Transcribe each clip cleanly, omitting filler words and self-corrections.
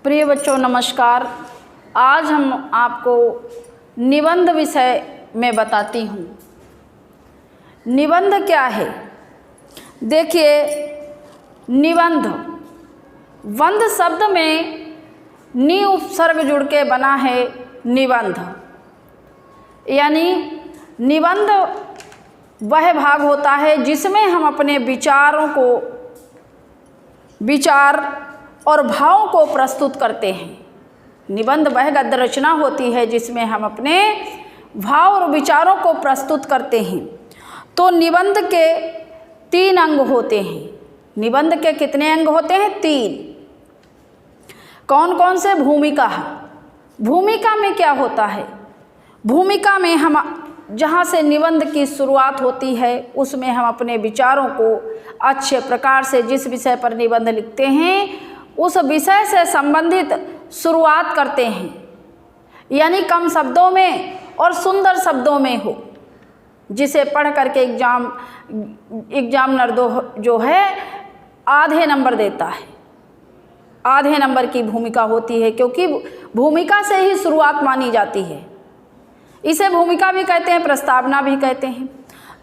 प्रिय बच्चों नमस्कार। आज हम आपको निबंध विषय में बताती हूँ। निबंध क्या है? देखिए, निबंध बंध शब्द में नि उपसर्ग जुड़ के बना है निबंध। यानी निबंध वह भाग होता है जिसमें हम अपने विचार और भावों को प्रस्तुत करते हैं। निबंध वह गद्य रचना होती है जिसमें हम अपने भाव और विचारों को प्रस्तुत करते हैं। तो निबंध के 3 अंग होते हैं। निबंध के कितने अंग होते हैं? 3। कौन कौन से? भूमिका। भूमिका में क्या होता है? भूमिका में हम जहाँ से निबंध की शुरुआत होती है उसमें हम अपने विचारों को अच्छे प्रकार से, जिस विषय पर निबंध लिखते हैं उस विषय से संबंधित शुरुआत करते हैं। यानी कम शब्दों में और सुंदर शब्दों में हो, जिसे पढ़ करके एग्जामिनर जो है आधे नंबर देता है। आधे नंबर की भूमिका होती है, क्योंकि भूमिका से ही शुरुआत मानी जाती है। इसे भूमिका भी कहते हैं, प्रस्तावना भी कहते हैं।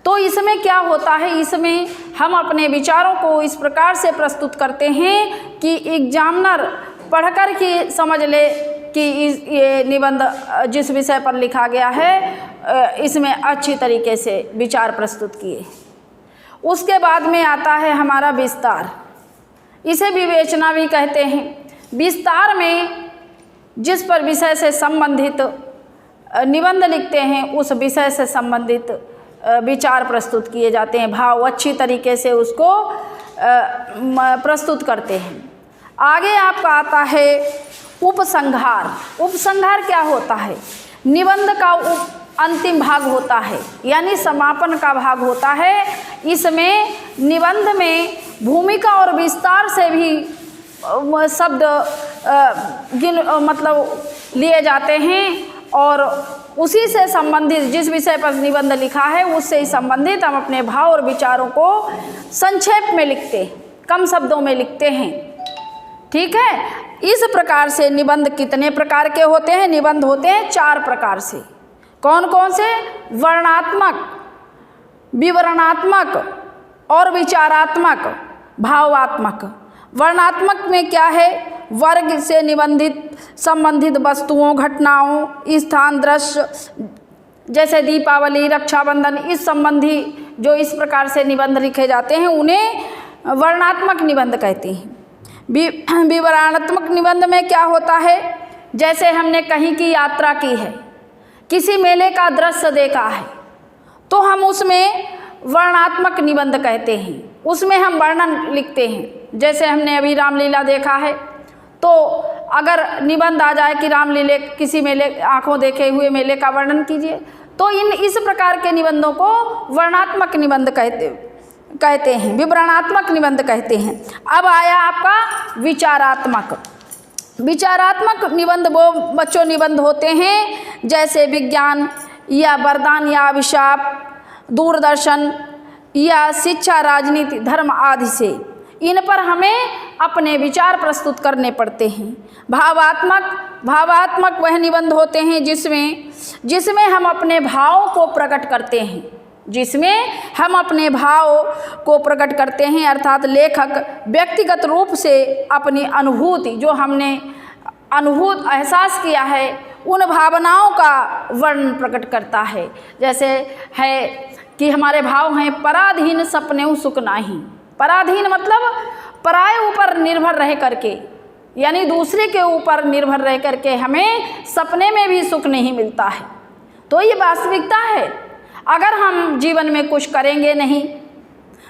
तो इसमें क्या होता है? इसमें हम अपने विचारों को इस प्रकार से प्रस्तुत करते हैं कि एग्जामिनर पढ़कर के समझ ले कि ये निबंध जिस विषय पर लिखा गया है इसमें अच्छी तरीके से विचार प्रस्तुत किए। उसके बाद में आता है हमारा विस्तार। इसे विवेचना भी कहते हैं। विस्तार में जिस पर विषय से संबंधित निबंध लिखते हैं उस विषय से संबंधित विचार प्रस्तुत किए जाते हैं। भाव अच्छी तरीके से उसको प्रस्तुत करते हैं। आगे आपका आता है उपसंहार। उपसंहार क्या होता है? निबंध का अंतिम भाग होता है, यानी समापन का भाग होता है। इसमें निबंध में भूमिका और विस्तार से भी शब्द मतलब लिए जाते हैं और उसी से संबंधित जिस विषय पर निबंध लिखा है उससे ही संबंधित हम अपने भाव और विचारों को संक्षेप में लिखते हैं, कम शब्दों में लिखते हैं। ठीक है। इस प्रकार से निबंध कितने प्रकार के होते हैं? निबंध होते हैं 4 प्रकार से। कौन कौन से? वर्णनात्मक, विवरणात्मक और विचारात्मक, भावात्मक। वर्णनात्मक में क्या है? वर्ग से संबंधित वस्तुओं, घटनाओं, स्थान, दृश्य, जैसे दीपावली, रक्षाबंधन, इस संबंधी जो इस प्रकार से निबंध लिखे जाते हैं उन्हें वर्णनात्मक निबंध कहते हैं। विवरणात्मक निबंध में क्या होता है? जैसे हमने कहीं की यात्रा की है, किसी मेले का दृश्य देखा है, तो हम उसमें वर्णनात्मक निबंध कहते हैं। उसमें हम वर्णन लिखते हैं। जैसे हमने अभी रामलीला देखा है, तो अगर निबंध आ जाए कि रामलीला किसी मेले, आंखों देखे हुए मेले का वर्णन कीजिए, तो इस प्रकार के निबंधों को वर्णनात्मक निबंध कहते हैं, विवरणात्मक निबंध कहते हैं। अब आया आपका विचारात्मक। विचारात्मक निबंध वो बच्चों निबंध होते हैं जैसे विज्ञान या वरदान या अभिशाप, दूरदर्शन या शिक्षा, राजनीति, धर्म आदि से। इन पर हमें अपने विचार प्रस्तुत करने पड़ते हैं। भावात्मक वह निबंध होते हैं जिसमें हम अपने भावों को प्रकट करते हैं। अर्थात लेखक व्यक्तिगत रूप से अपनी अनुभूति, जो हमने एहसास किया है, उन भावनाओं का वर्णन प्रकट करता है। जैसे है कि हमारे भाव हैं पराधीन सपने सुख नाही। पराधीन मतलब पराये ऊपर निर्भर रह करके, यानी दूसरे के ऊपर निर्भर रह करके हमें सपने में भी सुख नहीं मिलता है। तो ये वास्तविकता है। अगर हम जीवन में कुछ करेंगे नहीं,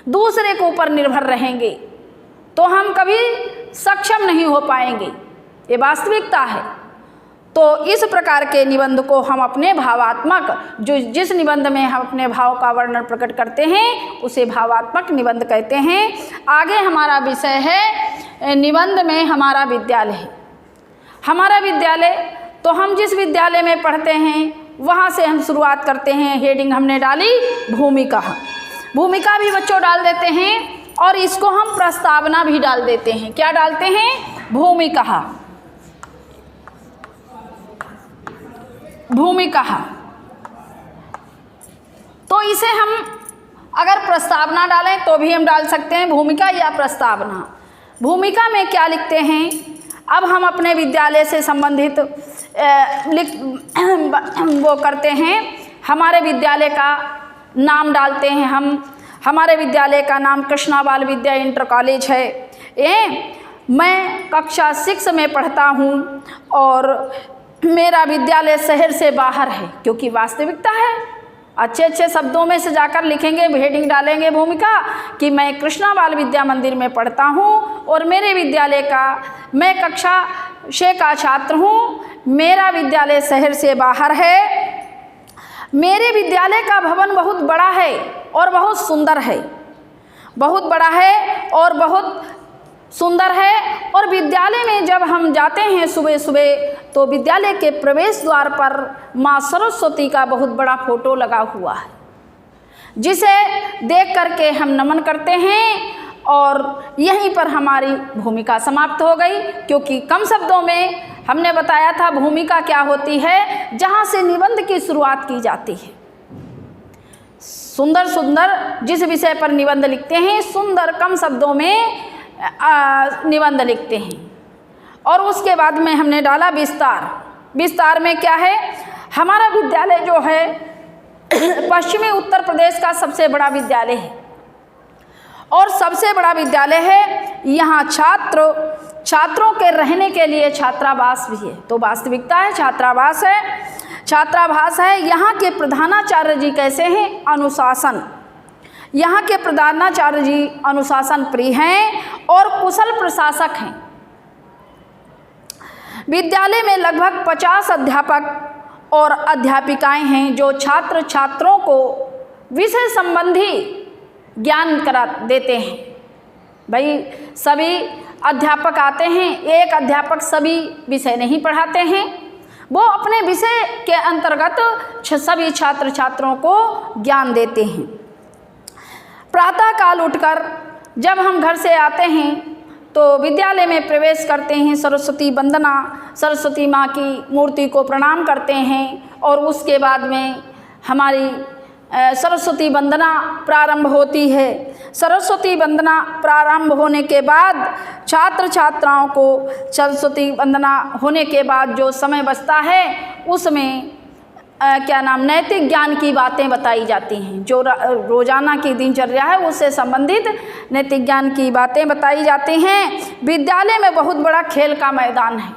दूसरे के ऊपर निर्भर रहेंगे, तो हम कभी सक्षम नहीं हो पाएंगे। ये वास्तविकता है। तो इस प्रकार के निबंध को हम अपने भावात्मक, जिस निबंध में हम अपने भाव का वर्णन प्रकट करते हैं उसे भावात्मक निबंध कहते हैं। आगे हमारा विषय है निबंध में हमारा विद्यालय। हमारा विद्यालय, तो हम जिस विद्यालय में पढ़ते हैं वहाँ से हम शुरुआत करते हैं। हेडिंग हमने डाली भूमिका। भूमिका भी बच्चों डाल देते हैं और इसको हम प्रस्तावना भी डाल देते हैं। क्या डालते हैं? भूमिका। भूमिका। तो इसे हम अगर प्रस्तावना डालें तो भी हम डाल सकते हैं, भूमिका या प्रस्तावना। भूमिका में क्या लिखते हैं, अब हम अपने विद्यालय से संबंधित वो करते हैं, हमारे विद्यालय का नाम डालते हैं हम। हमारे विद्यालय का नाम कृष्णा बाल विद्या इंटर कॉलेज है। मैं कक्षा 6 में पढ़ता हूँ और मेरा विद्यालय शहर से बाहर है, क्योंकि वास्तविकता है। अच्छे अच्छे शब्दों में सजाकर लिखेंगे, हेडिंग डालेंगे भूमिका कि मैं कृष्णा बाल विद्या मंदिर में पढ़ता हूँ और मेरे विद्यालय का, मैं कक्षा 6 का छात्र हूँ, मेरा विद्यालय शहर से बाहर है। मेरे विद्यालय का भवन बहुत बड़ा है और बहुत सुंदर है, बहुत बड़ा है और बहुत सुंदर है। और विद्यालय में जब हम जाते हैं सुबह सुबह तो विद्यालय के प्रवेश द्वार पर माँ सरस्वती का बहुत बड़ा फोटो लगा हुआ है, जिसे देख करके हम नमन करते हैं। और यहीं पर हमारी भूमिका समाप्त हो गई, क्योंकि कम शब्दों में हमने बताया था भूमिका क्या होती है, जहाँ से निबंध की शुरुआत की जाती है। सुंदर सुंदर जिस विषय पर निबंध लिखते हैं, सुंदर कम शब्दों में निबंध लिखते हैं। और उसके बाद में हमने डाला विस्तार। विस्तार में क्या है, हमारा विद्यालय जो है पश्चिमी उत्तर प्रदेश का सबसे बड़ा विद्यालय है और सबसे बड़ा विद्यालय है। यहाँ छात्रों के रहने के लिए छात्रावास भी है। तो वास्तविकता है छात्रावास है, छात्रावास है। यहाँ के प्रधानाचार्य जी कैसे हैं, अनुशासन। यहाँ के प्रधानाचार्य जी अनुशासन प्रिय हैं और कुशल प्रशासक हैं। विद्यालय में लगभग 50 अध्यापक और अध्यापिकाएं हैं जो छात्र छात्रों को विषय संबंधी ज्ञान करा देते हैं। भाई सभी अध्यापक आते हैं, एक अध्यापक सभी विषय नहीं पढ़ाते हैं, वो अपने विषय के अंतर्गत सभी छात्र छात्रों को ज्ञान देते हैं। प्रातःकाल उठकर जब हम घर से आते हैं तो विद्यालय में प्रवेश करते हैं, सरस्वती वंदना, सरस्वती माँ की मूर्ति को प्रणाम करते हैं और उसके बाद में हमारी सरस्वती वंदना प्रारंभ होती है। सरस्वती वंदना प्रारंभ होने के बाद छात्र छात्राओं को सरस्वती वंदना होने के बाद जो समय बचता है उसमें नैतिक ज्ञान की बातें बताई जाती हैं। जो रोजाना की दिनचर्या है उससे संबंधित नैतिक ज्ञान की बातें बताई जाती हैं। विद्यालय में बहुत बड़ा खेल का मैदान है,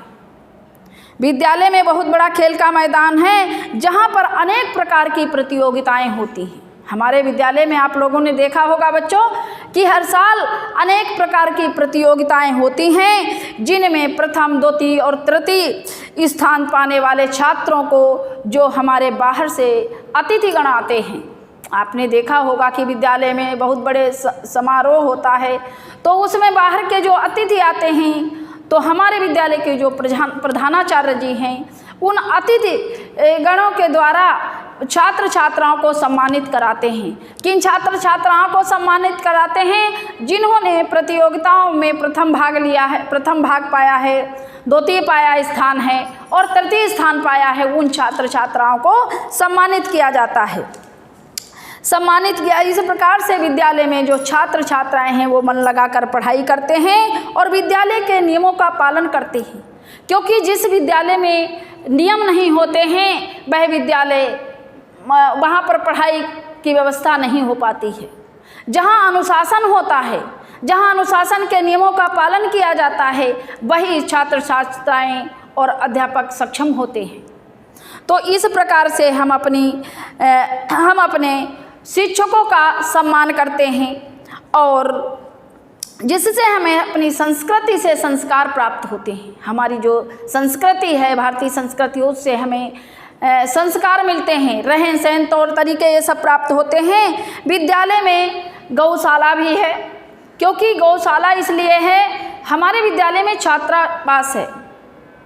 विद्यालय में बहुत बड़ा खेल का मैदान है जहाँ पर अनेक प्रकार की प्रतियोगिताएं होती हैं। हमारे विद्यालय में आप लोगों ने देखा होगा बच्चों कि हर साल अनेक प्रकार की प्रतियोगिताएं होती हैं, जिनमें प्रथम, द्वितीय और तृतीय स्थान पाने वाले छात्रों को जो हमारे बाहर से अतिथिगण आते हैं, आपने देखा होगा कि विद्यालय में बहुत बड़े समारोह होता है तो उसमें बाहर के जो अतिथि आते हैं तो हमारे विद्यालय के जो प्रधानाचार्य जी हैं उन अतिथि गणों के द्वारा छात्र छात्राओं को सम्मानित कराते हैं। किन छात्र छात्राओं को सम्मानित कराते हैं? जिन्होंने प्रतियोगिताओं में प्रथम भाग लिया है, प्रथम भाग पाया है, द्वितीय पाया स्थान है और तृतीय स्थान पाया है, उन छात्र छात्राओं को सम्मानित किया जाता है। सम्मानित किया इस प्रकार से विद्यालय में जो छात्र छात्राएं हैं वो मन लगाकर पढ़ाई करते हैं और विद्यालय के नियमों का पालन करते हैं, क्योंकि जिस विद्यालय में नियम नहीं होते हैं वह विद्यालय, वहाँ पर पढ़ाई की व्यवस्था नहीं हो पाती है। जहाँ अनुशासन होता है, जहाँ अनुशासन के नियमों का पालन किया जाता है, वही छात्र छात्राएं और अध्यापक सक्षम होते हैं। तो इस प्रकार से हम अपने शिक्षकों का सम्मान करते हैं और जिससे हमें अपनी संस्कृति से संस्कार प्राप्त होते हैं। हमारी जो संस्कृति है, भारतीय संस्कृति, उससे हमें संस्कार मिलते हैं, रहन सहन तौर तरीके ये सब प्राप्त होते हैं। विद्यालय में गौशाला भी है, क्योंकि गौशाला इसलिए है, हमारे विद्यालय में छात्रावास है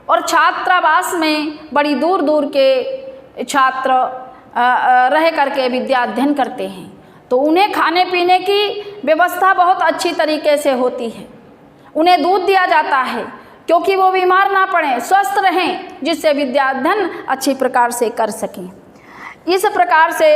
और छात्रावास में बड़ी दूर दूर के छात्र रह करके विद्या अध्ययन करते हैं, तो उन्हें खाने पीने की व्यवस्था बहुत अच्छी तरीके से होती है। उन्हें दूध दिया जाता है, क्योंकि वो बीमार ना पड़ें, स्वस्थ रहें, जिससे विद्या अध्ययन अच्छी प्रकार से कर सकें। इस प्रकार से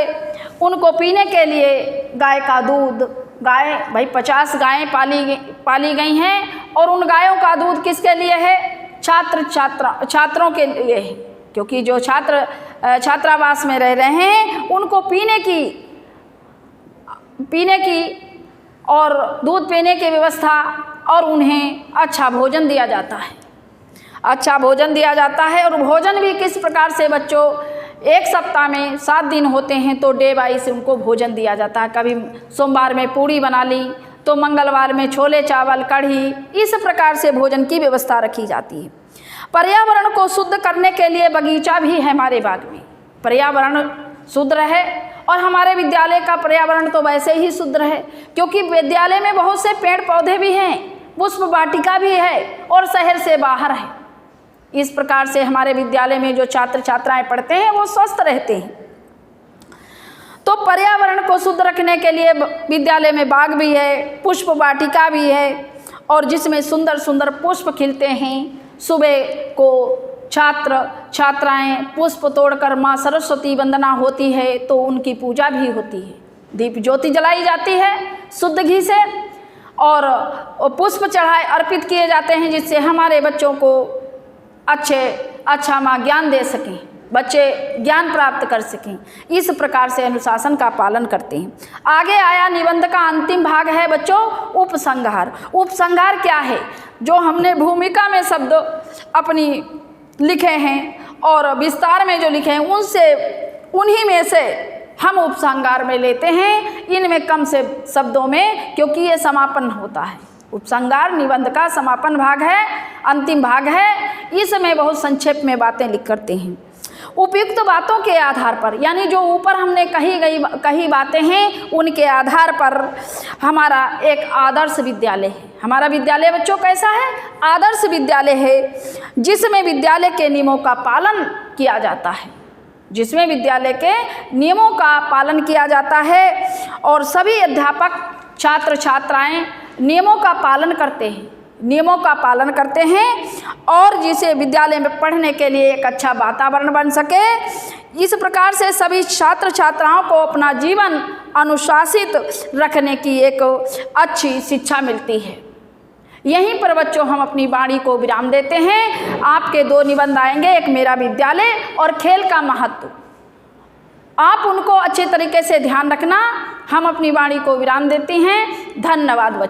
उनको पीने के लिए गाय का दूध, गाय भाई 50 गायें पाली गई हैं और उन गायों का दूध किसके लिए है? छात्रों के लिए है, क्योंकि जो छात्रावास में रह रहे हैं उनको पीने की और दूध पीने की व्यवस्था और उन्हें अच्छा भोजन दिया जाता है। अच्छा भोजन दिया जाता है और भोजन भी किस प्रकार से बच्चों, एक सप्ताह में 7 दिन होते हैं तो डे वाइज उनको भोजन दिया जाता है। कभी सोमवार में पूड़ी बना ली तो मंगलवार में छोले चावल कढ़ी, इस प्रकार से भोजन की व्यवस्था रखी जाती है। पर्यावरण को शुद्ध करने के लिए बगीचा भी है हमारे बाग में। पर्यावरण शुद्ध रहे और हमारे विद्यालय का पर्यावरण तो वैसे ही शुद्ध रहे, क्योंकि विद्यालय में बहुत से पेड़ पौधे भी हैं, पुष्प वाटिका भी है और शहर से बाहर है। इस प्रकार से हमारे विद्यालय में जो छात्र छात्राएं पढ़ते हैं वो स्वस्थ रहते हैं। तो पर्यावरण को शुद्ध रखने के लिए विद्यालय में बाग भी है, पुष्प वाटिका भी है और जिसमें सुंदर सुंदर पुष्प खिलते हैं। सुबह को छात्र छात्राएं पुष्प तोड़कर माँ सरस्वती वंदना होती है तो उनकी पूजा भी होती है। दीप ज्योति जलाई जाती है शुद्ध घी से और पुष्प चढ़ाए अर्पित किए जाते हैं, जिससे हमारे बच्चों को अच्छा माँ ज्ञान दे सकें, बच्चे ज्ञान प्राप्त कर सकें। इस प्रकार से अनुशासन का पालन करते हैं। आगे आया निबंध का अंतिम भाग है बच्चों उपसंहार। उपसंहार क्या है? जो हमने भूमिका में शब्द अपनी लिखे हैं और विस्तार में जो लिखे हैं उन्हीं में से हम उपसंहार में लेते हैं, इनमें कम से शब्दों में, क्योंकि ये समापन होता है। उपसंहार निबंध का समापन भाग है, अंतिम भाग है। इसमें बहुत संक्षेप में बातें लिख करते हैं। उपयुक्त बातों के आधार पर, यानी जो ऊपर हमने कही बातें हैं उनके आधार पर हमारा एक आदर्श विद्यालय है। हमारा विद्यालय बच्चों कैसा है? आदर्श विद्यालय है, जिसमें विद्यालय के नियमों का पालन किया जाता है, जिसमें विद्यालय के नियमों का पालन किया जाता है और सभी अध्यापक छात्र छात्राएं नियमों का पालन करते हैं और जिसे विद्यालय में पढ़ने के लिए एक अच्छा वातावरण बन सके। इस प्रकार से सभी छात्र छात्राओं को अपना जीवन अनुशासित रखने की एक अच्छी शिक्षा मिलती है। यहीं पर बच्चों हम अपनी वाणी को विराम देते हैं। आपके 2 निबंध आएंगे, एक मेरा विद्यालय और खेल का महत्व। आप उनको अच्छे तरीके से ध्यान रखना। हम अपनी वाणी को विराम देते हैं। धन्यवाद बच्चों।